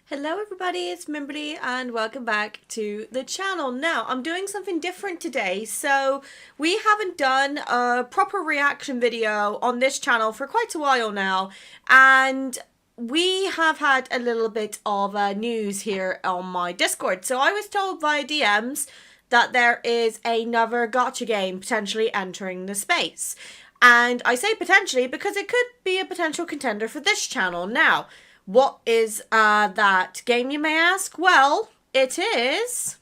Hello everybody, it's Mimbie and welcome back to the channel. Now, I'm doing something different today. So, we haven't done a proper reaction video on this channel for quite a while now. And we have had a little bit of news here on my Discord. So, I was told via DMs that there is another gacha game potentially entering the space. And I say potentially because it could be a potential contender for this channel. Now, what is that game, you may ask? Well, it is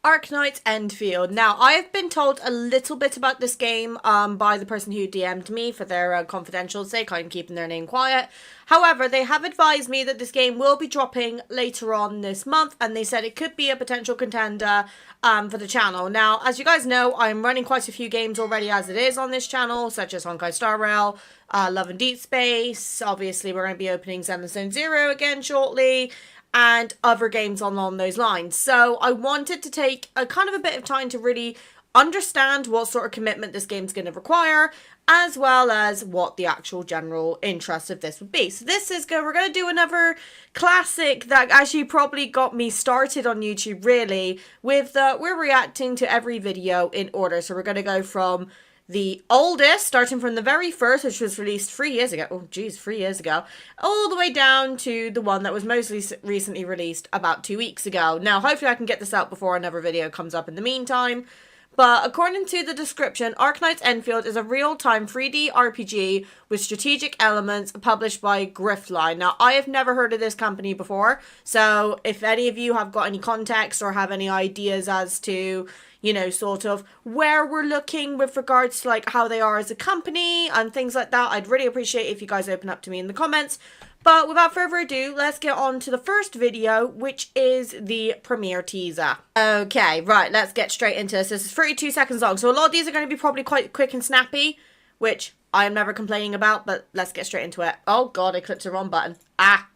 Arknights Endfield. Now, I have been told a little bit about this game by the person who DM'd me for their confidential sake. I'm keeping their name quiet. However, they have advised me that this game will be dropping later on this month, and they said it could be a potential contender for the channel. Now, as you guys know, I'm running quite a few games already as it is on this channel, such as Honkai Star Rail, Love and Deep Space. Obviously, we're going to be opening Zen Zone Zero again shortly, and other games along those lines. So I wanted to take a kind of a bit of time to really understand what sort of commitment this game's going to require, as well as what the actual general interest of this would be. So this is we're going to do another classic that actually probably got me started on YouTube, really, with we're reacting to every video in order. So we're going to go from the oldest, starting from the very first, which was released 3 years ago. Oh, geez, 3 years ago. All the way down to the one that was most recently released about 2 weeks ago. Now, hopefully I can get this out before another video comes up in the meantime. But according to the description, Arknights Endfield is a real-time 3D RPG with strategic elements published by Griftline. Now, I have never heard of this company before, so if any of you have got any context or have any ideas as to, you know, sort of where we're looking with regards to, like, how they are as a company and things like that, I'd really appreciate if you guys open up to me in the comments. But without further ado, let's get on to the first video, which is the premiere teaser. Okay, right, let's get straight into this. This is 32 seconds long, so a lot of these are going to be probably quite quick and snappy, which I am never complaining about, but let's get straight into it. Oh god, I clicked the wrong button. Ah!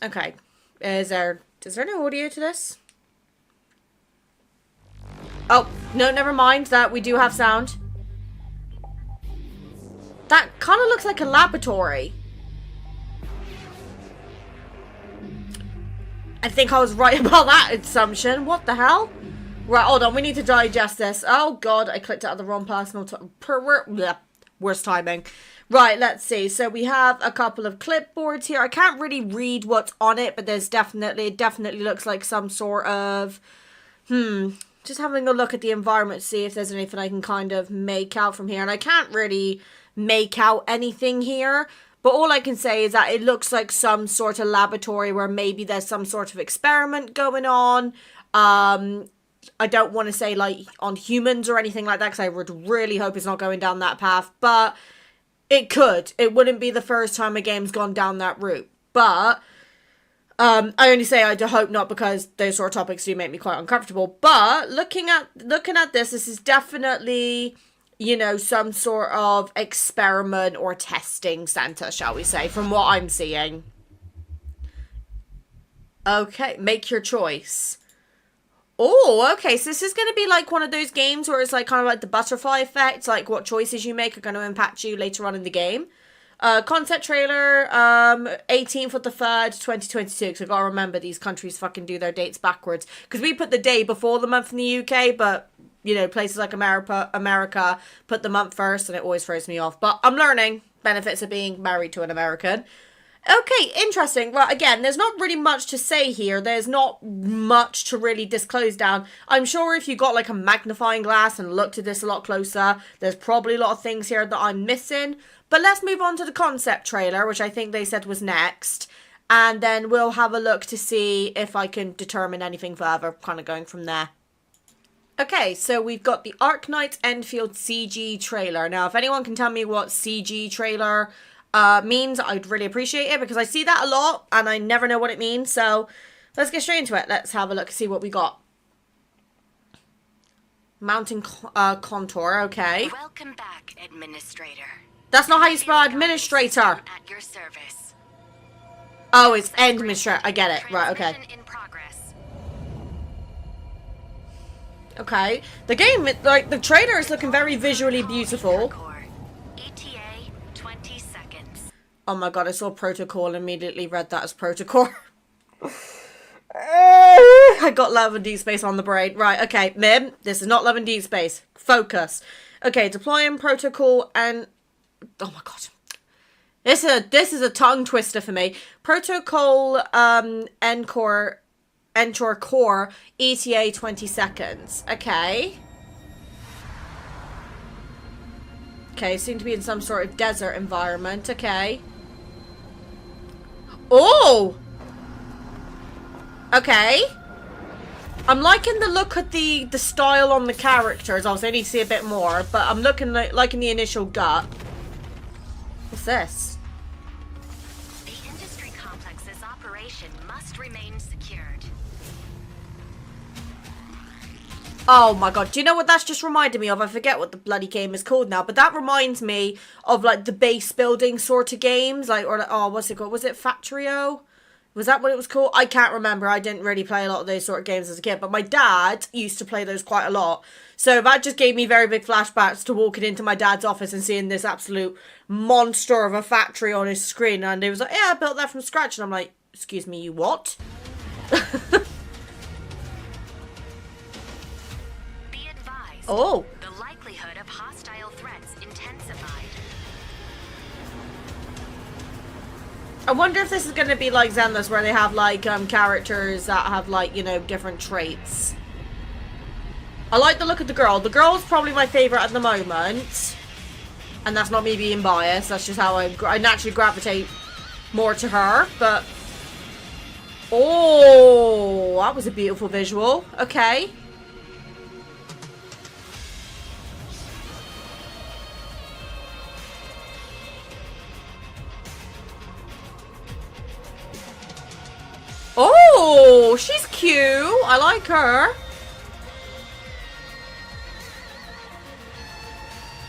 Okay, is there no audio to this? Oh, no, never mind that we do have sound. That kind of looks like a laboratory. I think I was right about that assumption. What the hell? Right, hold on. We need to digest this. Oh, God. I clicked out of the wrong personal... worst timing. Right, let's see. So we have a couple of clipboards here. I can't really read what's on it, but there's definitely... It definitely looks like some sort of... Just having a look at the environment to see if there's anything I can kind of make out from here. And I can't really make out anything here, but all I can say is that it looks like some sort of laboratory where maybe there's some sort of experiment going on. I don't want to say like on humans or anything like that, because I would really hope it's not going down that path, but it could. It wouldn't be the first time a game's gone down that route, but I only say I do hope not, because those sort of topics do make me quite uncomfortable. But looking at this is definitely, you know, some sort of experiment or testing center, shall we say, from what I'm seeing. Okay, make your choice. Oh, okay, so this is going to be like one of those games where it's like kind of like the butterfly effect, like what choices you make are going to impact you later on in the game. Concept trailer, 18th of the 3rd, 2022, because I've got to remember these countries fucking do their dates backwards, because we put the day before the month in the UK, but, you know, places like America put the month first, and it always throws me off, but I'm learning benefits of being married to an American. Okay, interesting. Well, again, there's not really much to say here. There's not much to really disclose down. I'm sure if you got like a magnifying glass and looked at this a lot closer, there's probably a lot of things here that I'm missing. But let's move on to the concept trailer, which I think they said was next. And then we'll have a look to see if I can determine anything further, kind of going from there. Okay, so we've got the Arknights Endfield CG trailer. Now, if anyone can tell me what CG trailer means, I'd really appreciate it, because I see that a lot and I never know what it means. So let's get straight into it. Let's have a look and see what we got. Mountain contour, okay. Welcome back, Administrator. That's not how you spell administrator. At your service. Oh, it's administrator. I get it. Right, okay. In progress. Okay. The game, like, the trailer is looking very visually beautiful. ETA 20 seconds. Oh my god, I saw protocol and immediately read that as protocol. I got Love and Deep Space on the brain. Right, okay, Mim, this is not Love and Deep Space. Focus. Okay, deploying protocol and... Oh my god. This is a tongue twister for me. Protocol, Encore Core, ETA 20 seconds. Okay. Okay, seem to be in some sort of desert environment. Okay. Oh! Okay. I'm liking the look at the style on the characters. Obviously, I need to see a bit more, but I'm liking the initial gut. What's this? The industry complex's operation must remain secured. Oh my god, do you know what that's just reminded me of? I forget what the bloody game is called now, but that reminds me of like the base building sort of games, like, or oh, what's it called? Was it Factorio? Was that what it was called? I can't remember. I didn't really play a lot of those sort of games as a kid, but my dad used to play those quite a lot. So that just gave me very big flashbacks to walking into my dad's office and seeing this absolute monster of a factory on his screen. And he was like, yeah, I built that from scratch. And I'm like, excuse me, you what? Be advised. Oh. The likelihood of hostile threats intensified. I wonder if this is going to be like Zenless, where they have like characters that have like, you know, different traits. I like the look of the girl. The girl's probably my favourite at the moment. And that's not me being biased. That's just how I naturally gravitate more to her. But... oh, that was a beautiful visual. Okay. Oh, she's cute. I like her.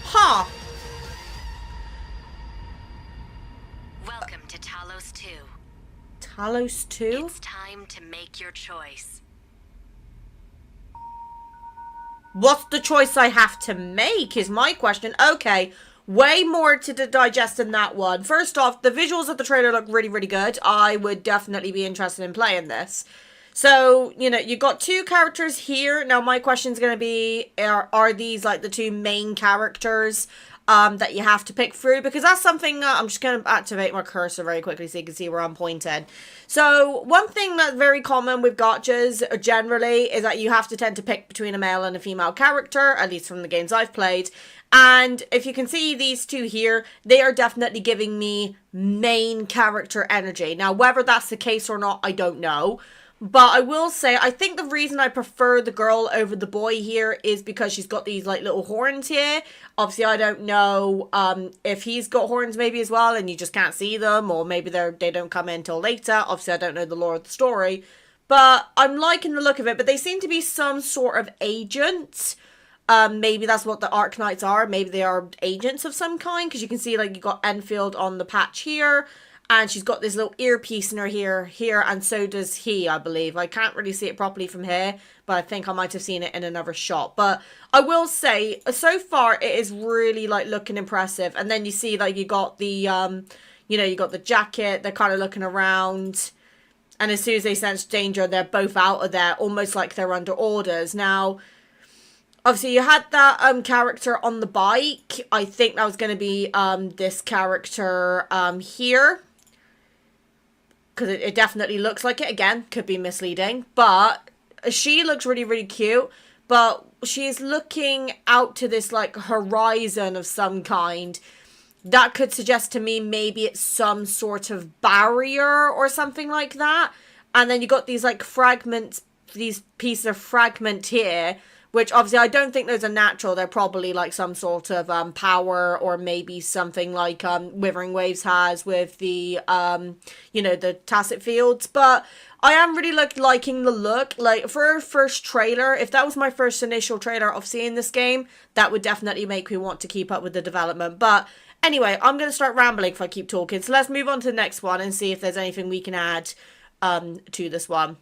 Huh. Welcome to Talos 2. Talos 2? It's time to make your choice. What's the choice I have to make is my question. Okay, way more to digest in that one. First off, the visuals of the trailer look really, really good. I would definitely be interested in playing this. So, you know, you got two characters here. Now, my question is going to be, are these like the two main characters that you have to pick through? Because that's something, I'm just going to activate my cursor very quickly so you can see where I'm pointing. So, one thing that's very common with gotchas generally is that you have to tend to pick between a male and a female character, at least from the games I've played. And if you can see these two here, they are definitely giving me main character energy. Now, whether that's the case or not, I don't know. But I will say, I think the reason I prefer the girl over the boy here is because she's got these like little horns here. Obviously, I don't know if he's got horns maybe as well and you just can't see them, or maybe they don't come in until later. Obviously, I don't know the lore of the story. But I'm liking the look of it, but they seem to be some sort of agent. Maybe that's what the Arknights are. Maybe they are agents of some kind, because you can see like you got Enfield on the patch here. And she's got this little earpiece in her here, and so does he, I believe. I can't really see it properly from here, but I think I might have seen it in another shot. But I will say, so far, it is really, like, looking impressive. And then you see, like, you got the, you know, you got the jacket. They're kind of looking around. And as soon as they sense danger, they're both out of there, almost like they're under orders. Now, obviously, you had that character on the bike. I think that was going to be this character here. Because it definitely looks like it. Again, could be misleading. But she looks really, really cute. But she's looking out to this, like, horizon of some kind. That could suggest to me maybe it's some sort of barrier or something like that. And then you got these, like, fragments, these pieces of fragment here. Which, obviously, I don't think those are natural. They're probably, like, some sort of power, or maybe something like Withering Waves has with the, you know, the Tacit Fields. But I am really liking the look. Like, for a first trailer, if that was my first initial trailer of seeing this game, that would definitely make me want to keep up with the development. But anyway, I'm going to start rambling if I keep talking. So let's move on to the next one and see if there's anything we can add to this one.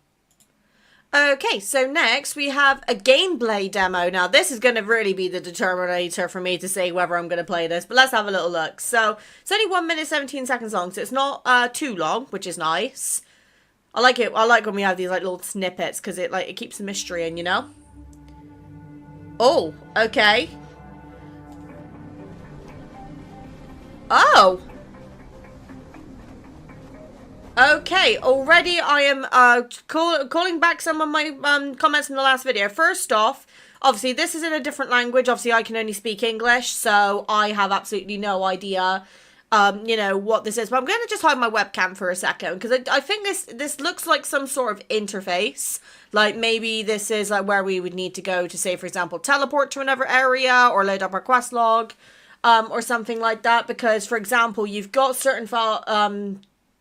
Okay, so next we have a gameplay demo. Now, this is going to really be the determinator for me to say whether I'm going to play this, but let's have a little look. So, it's only 1 minute 17 seconds long, so it's not too long, which is nice. I like it. I like when we have these like little snippets because it keeps the mystery in, you know? Oh, okay. Oh. Okay, already I am calling back some of my comments from the last video. First off, obviously this is in a different language. Obviously I can only speak English, so I have absolutely no idea, you know, what this is. But I'm going to just hide my webcam for a second, because I think this looks like some sort of interface. Like, maybe this is like where we would need to go to, say, for example, teleport to another area, or load up our quest log, or something like that. Because, for example, you've got certain file,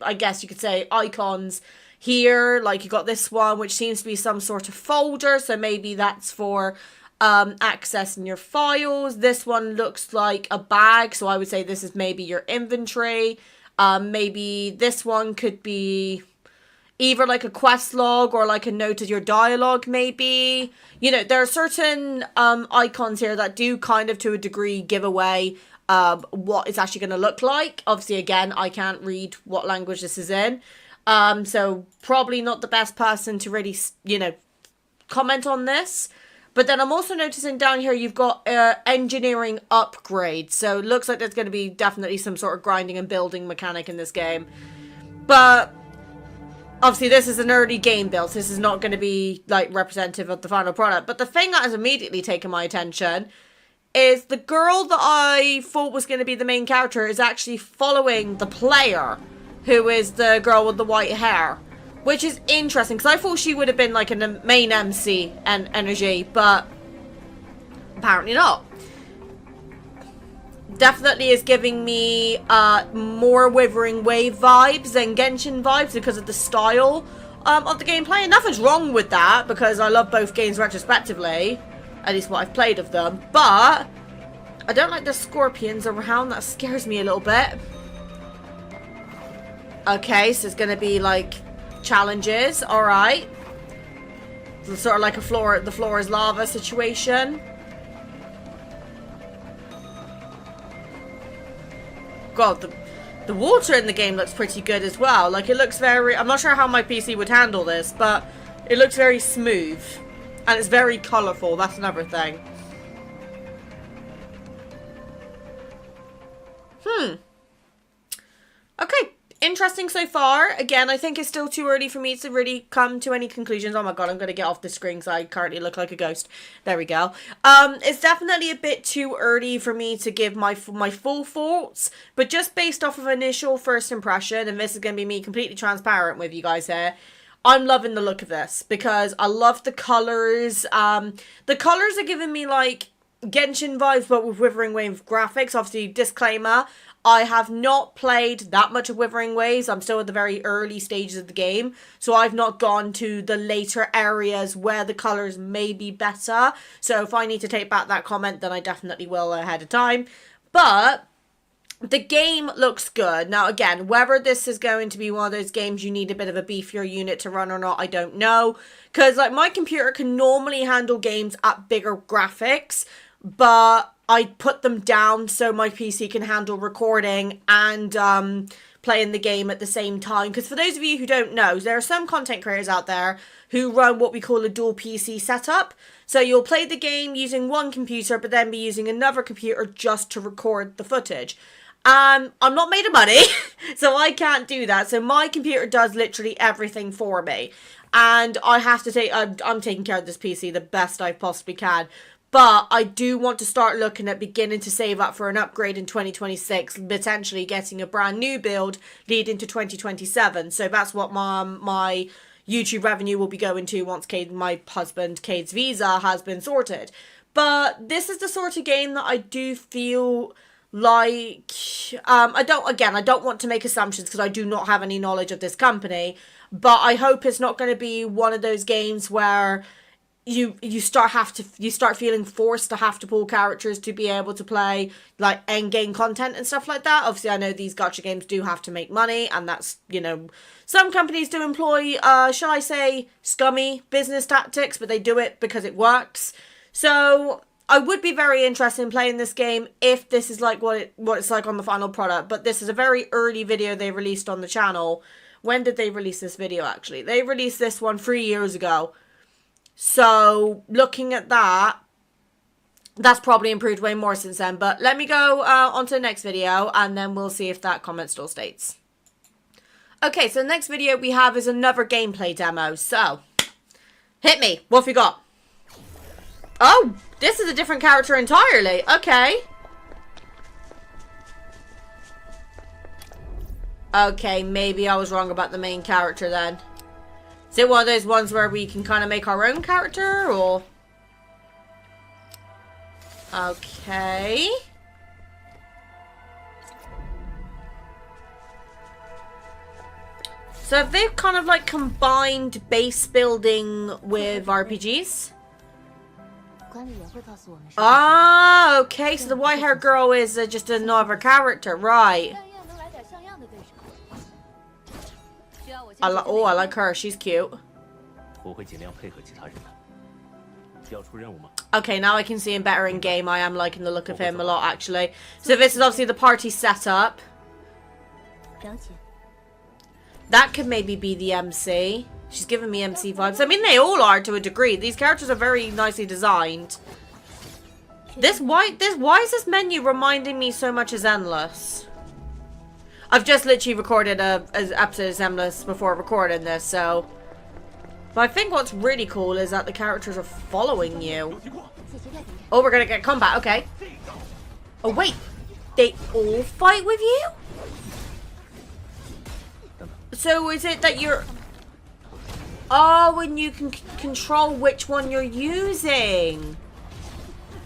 I guess you could say, icons here. Like, you got this one, which seems to be some sort of folder, so maybe that's for accessing your files. This one looks like a bag, so I would say this is maybe your inventory. Maybe this one could be either like a quest log or like a note of your dialogue, maybe. You know, there are certain icons here that do kind of, to a degree, give away what it's actually going to look like. Obviously, again, I can't read what language this is in, so probably not the best person to really, you know, comment on this. But then I'm also noticing down here you've got engineering upgrade, so it looks like there's going to be definitely some sort of grinding and building mechanic in this game. But obviously this is an early game build, so this is not going to be like representative of the final product. But the thing that has immediately taken my attention is the girl that I thought was going to be the main character is actually following the player, who is the girl with the white hair. Which is interesting, because I thought she would have been like a main MC and energy, but apparently not. Definitely is giving me more Withering Wave vibes than Genshin vibes because of the style of the gameplay. And nothing's wrong with that, because I love both games retrospectively. At least what I've played of them. But I don't like the scorpions around. That scares me a little bit. Okay, so it's going to be like challenges. Alright. Sort of like the floor is lava situation. God, the water in the game looks pretty good as well. Like, it looks very... I'm not sure how my PC would handle this, but it looks very smooth. And it's very colourful, that's another thing. Okay, interesting so far. Again, I think it's still too early for me to really come to any conclusions. Oh my god, I'm going to get off the screen because I currently look like a ghost. There we go. It's definitely a bit too early for me to give my full thoughts. But just based off of initial first impression, and this is going to be me completely transparent with you guys here, I'm loving the look of this because I love the colours. The colours are giving me like Genshin vibes, but with Withering Wave graphics. Obviously, disclaimer, I have not played that much of Withering Waves. I'm still at the very early stages of the game, so I've not gone to the later areas where the colours may be better. So if I need to take back that comment, then I definitely will ahead of time. But the game looks good. Now, again, whether this is going to be one of those games you need a bit of a beefier unit to run or not, I don't know. Because, like, my computer can normally handle games at bigger graphics, but I put them down so my PC can handle recording and playing the game at the same time. Because for those of you who don't know, there are some content creators out there who run what we call a dual PC setup. So you'll play the game using one computer, but then be using another computer just to record the footage. I'm not made of money, so I can't do that. So my computer does literally everything for me. And I have to take, I'm taking care of this PC the best I possibly can. But I do want to start looking at beginning to save up for an upgrade in 2026, potentially getting a brand new build leading to 2027. So that's what my YouTube revenue will be going to once my husband Cade's visa has been sorted. But this is the sort of game that I do feel like, I don't want to make assumptions because I do not have any knowledge of this company, but I hope it's not going to be one of those games where you start feeling forced to have to pull characters to be able to play like end game content and stuff like that. Obviously, I know these gacha games do have to make money, and that's, you know, some companies do employ shall I say scummy business tactics, but they do it because it works. So I would be very interested in playing this game if this is like what it's like on the final product. But this is a very early video they released on the channel. When did they release this video? Actually, they released this one 3 years ago. So, looking at that, that's probably improved way more since then. But let me go on to the next video, and then we'll see if that comment still states. Okay, so the next video we have is another gameplay demo. So, hit me. What have we got? Oh, this is a different character entirely. Okay. Okay, maybe I was wrong about the main character then. Is it one of those ones where we can kind of make our own character, or? Okay. So have they kind of like combined base building with RPGs? Ah, okay. So the white-haired girl is just another character, right? I like her. She's cute. Okay, now I can see him better in game. I am liking the look of him a lot, actually. So this is obviously the party setup. That could maybe be the MC. She's giving me MC vibes. I mean, they all are to a degree. These characters are very nicely designed. Why is this menu reminding me so much of Endless? I've just literally recorded an episode of Endless before recording this, so. But I think what's really cool is that the characters are following you. Oh, we're gonna get combat. Okay. Oh wait, they all fight with you? So is it that you're? Oh, and you can control which one you're using.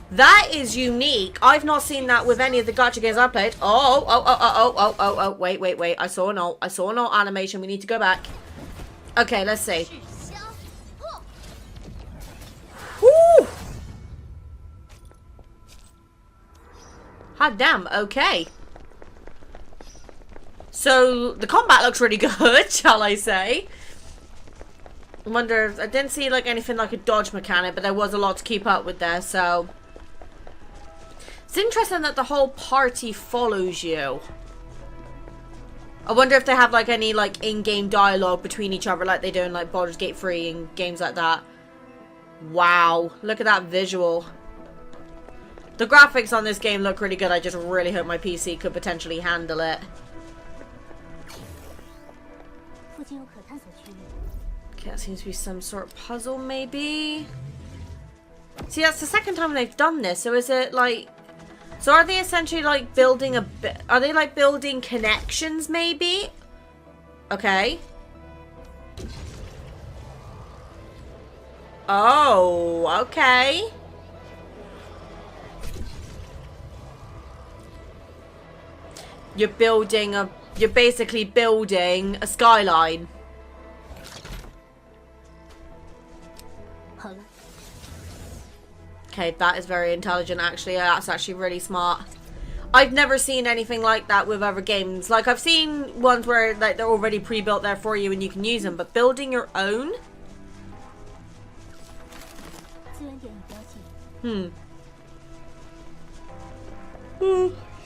That is unique. I've not seen that with any of the gacha games I've played. Oh, wait. I saw an ult animation. We need to go back. Okay, let's see. Woo! Hot damn, okay. So, the combat looks really good, shall I say. I wonder if, I didn't see like anything like a dodge mechanic, but there was a lot to keep up with there, so. It's interesting that the whole party follows you. I wonder if they have like any like in-game dialogue between each other like they do in like Baldur's Gate 3 and games like that. Wow, look at that visual. The graphics on this game look really good. I just really hope my PC could potentially handle it. Okay, that seems to be some sort of puzzle maybe. See, that's the second time they've done this, so is it like... So are they essentially like building a bit? Are they like building connections maybe? Okay. Oh, okay. You're basically building a skyline. Okay, that is very intelligent, actually. That's actually really smart. I've never seen anything like that with other games. Like, I've seen ones where like they're already pre-built there for you and you can use them, but building your own?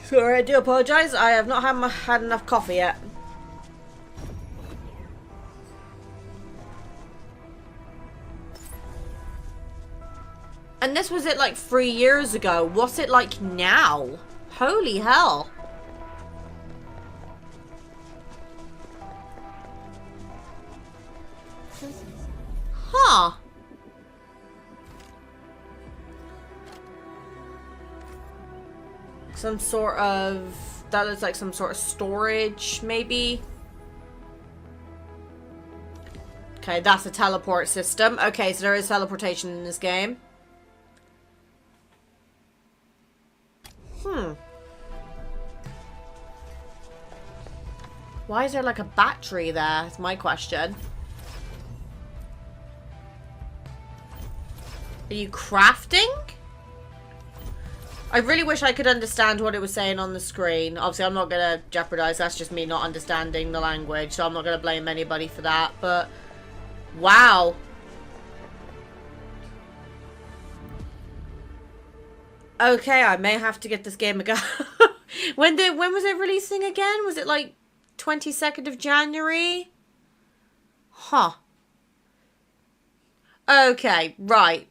Sorry, I do apologize. I have not had enough coffee yet. And this was it like 3 years ago. What's it like now? Holy hell. Huh. Some sort of... That looks like some sort of storage, maybe. Okay, that's a teleport system. Okay, so there is teleportation in this game. Why is there like a battery there? That's my question. Are you crafting? I really wish I could understand what it was saying on the screen. Obviously, I'm not going to jeopardize. That's just me not understanding the language. So I'm not going to blame anybody for that. But, wow. Okay, I may have to get this game a go. When was it releasing again? Was it like 22nd of January? Huh. Okay, right.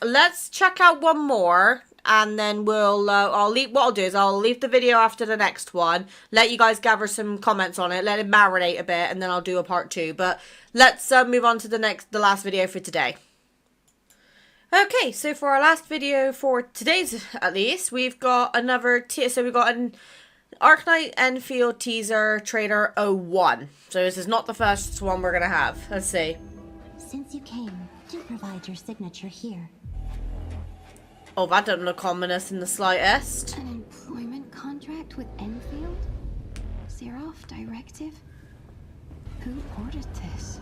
Let's check out one more. And then we'll, what I'll do is I'll leave the video after the next one, let you guys gather some comments on it, let it marinate a bit, and then I'll do a part 2. But let's move on to the last video for today. Okay, so for our last video for today's, at least, we've got another, so we've got an Arknights Endfield teaser trailer 01. So this is not the first one we're going to have. Let's see. Since you came, do provide your signature here. Oh, that doesn't look ominous in the slightest. An employment contract with Enfield? Seraph Directive? Who ordered this?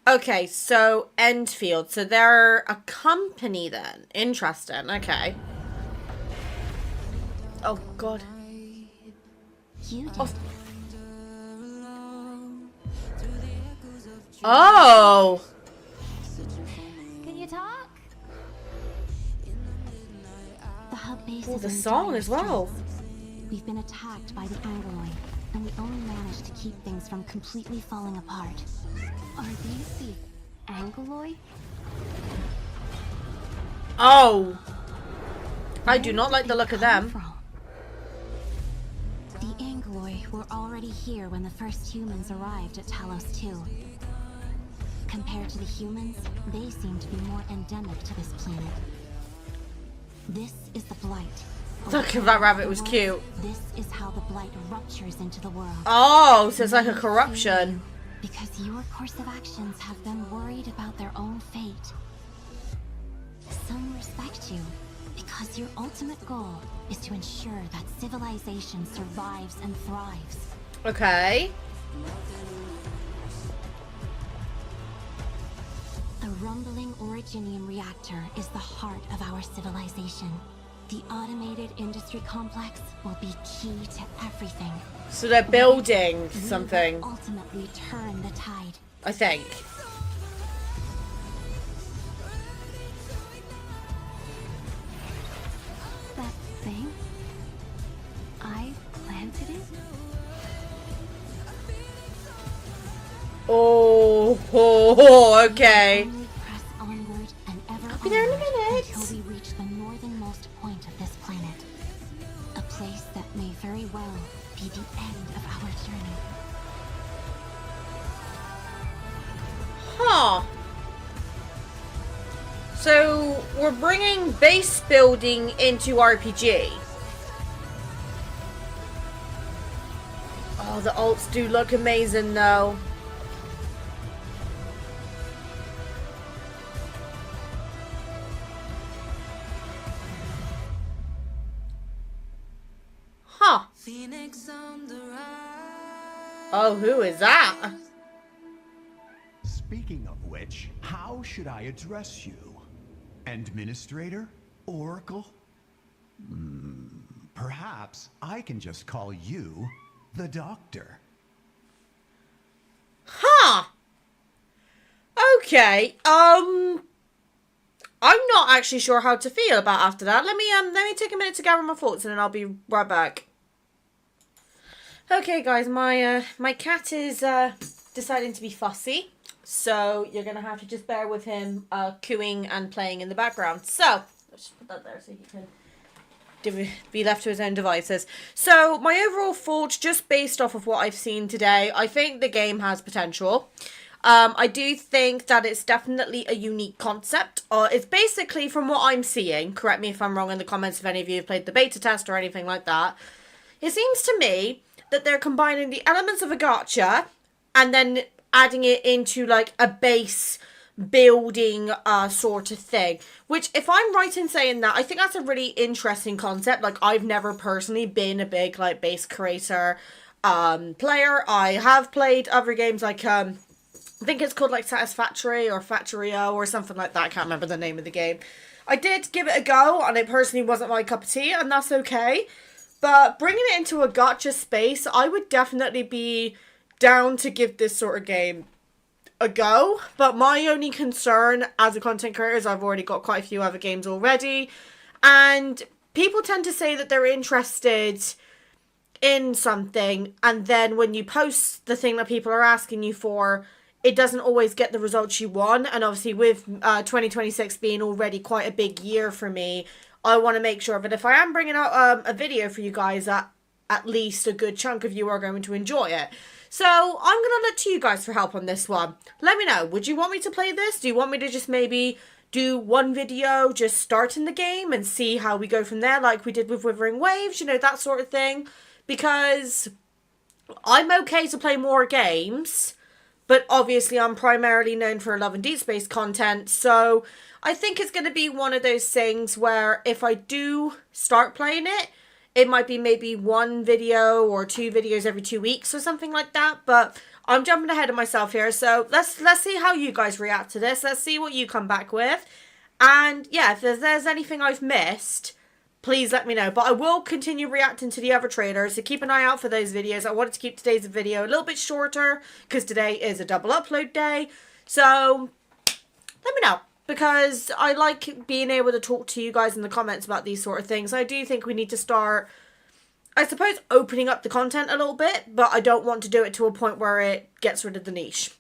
Okay, so Endfield. So they're a company then. Interesting. Okay. Oh, God. You did. Oh! Can you talk? The hub base Oh, is the in song dire as well. straits. We've been attacked by the Angloid, and we only managed to keep things from completely falling apart. Are these the Angloid? Oh! I do not like the look of them. The Angloid were already here when the first humans arrived at Talos 2. Compared to the humans, they seem to be more endemic to this planet. This is the Blight. Look, if that rabbit was cute. This is how the Blight ruptures into the world. Oh, so it's like a corruption. Because your course of actions have them worried about their own fate. Some respect you, because your ultimate goal is to ensure that civilization survives and thrives. Okay. The rumbling Originium reactor is the heart of our civilization. The automated industry complex will be key to everything. So they're building something. We will ultimately turn the tide. I think. That thing? I planted it? Oh, okay. Only press onward and ever I'll be there in a onward minute. until we reach the northernmost point of this planet. A place that may very well be the end of our journey. Huh. So we're bringing base building into RPG. Oh, the alts do look amazing though. Huh. Oh, who is that? Speaking of which, how should I address you? Administrator? Oracle? Perhaps I can just call you the Doctor. Huh. Okay. I'm not actually sure how to feel about after that. Let me take a minute to gather my thoughts and then I'll be right back. Okay, guys, my cat is deciding to be fussy, so you're gonna have to just bear with him cooing and playing in the background. So let's just put that there so he can be left to his own devices. So my overall thoughts, just based off of what I've seen today, I think the game has potential. I do think that it's definitely a unique concept. It's basically, from what I'm seeing, correct me if I'm wrong in the comments if any of you have played the beta test or anything like that, it seems to me that they're combining the elements of a gacha and then adding it into like a base building sort of thing. Which, if I'm right in saying that, I think that's a really interesting concept. Like, I've never personally been a big like base creator player. I have played other games like I think it's called like Satisfactory or Factorio or something like that. I can't remember the name of the game. I did give it a go, and it personally wasn't my cup of tea, and that's okay. But bringing it into a gacha space, I would definitely be down to give this sort of game a go. But my only concern as a content creator is I've already got quite a few other games already. And people tend to say that they're interested in something, and then when you post the thing that people are asking you for, it doesn't always get the results you want. And obviously with 2026 being already quite a big year for me, I want to make sure that if I am bringing out a video for you guys, that at least a good chunk of you are going to enjoy it. So I'm going to look to you guys for help on this one. Let me know, would you want me to play this? Do you want me to just maybe do one video just starting the game and see how we go from there, like we did with Withering Waves, you know, that sort of thing? Because I'm okay to play more games, but obviously I'm primarily known for Love and Deep Space content, so I think it's going to be one of those things where if I do start playing it, it might be maybe one video or two videos every 2 weeks or something like that. But I'm jumping ahead of myself here, so let's see how you guys react to this. Let's see what you come back with. And yeah, if there's anything I've missed, please let me know. But I will continue reacting to the other trailers, so keep an eye out for those videos. I wanted to keep today's video a little bit shorter because today is a double upload day. So let me know, because I like being able to talk to you guys in the comments about these sort of things. I do think we need to start, I suppose, opening up the content a little bit, but I don't want to do it to a point where it gets rid of the niche.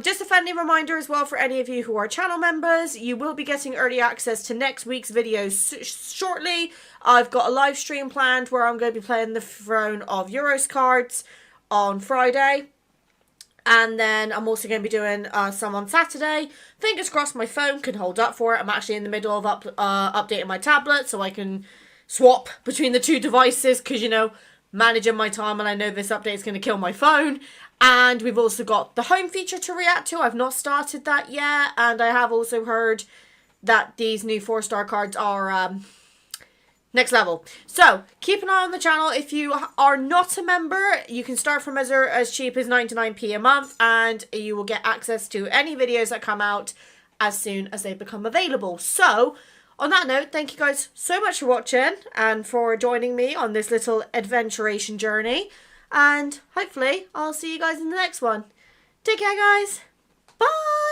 Just a friendly reminder as well for any of you who are channel members, you will be getting early access to next week's videos shortly. I've got a live stream planned where I'm going to be playing the Throne of Euros cards on Friday. And then I'm also going to be doing some on Saturday. Fingers crossed my phone can hold up for it. I'm actually in the middle of updating my tablet so I can swap between the two devices, because, you know, managing my time, and I know this update is going to kill my phone. And we've also got the home feature to react to. I've not started that yet. And I have also heard that these new 4-star cards are next level. So keep an eye on the channel. If you are not a member, you can start from as cheap as 99p a month, and you will get access to any videos that come out as soon as they become available. So on that note, thank you guys so much for watching and for joining me on this little adventuration journey, and hopefully I'll see you guys in the next one. Take care, guys. Bye.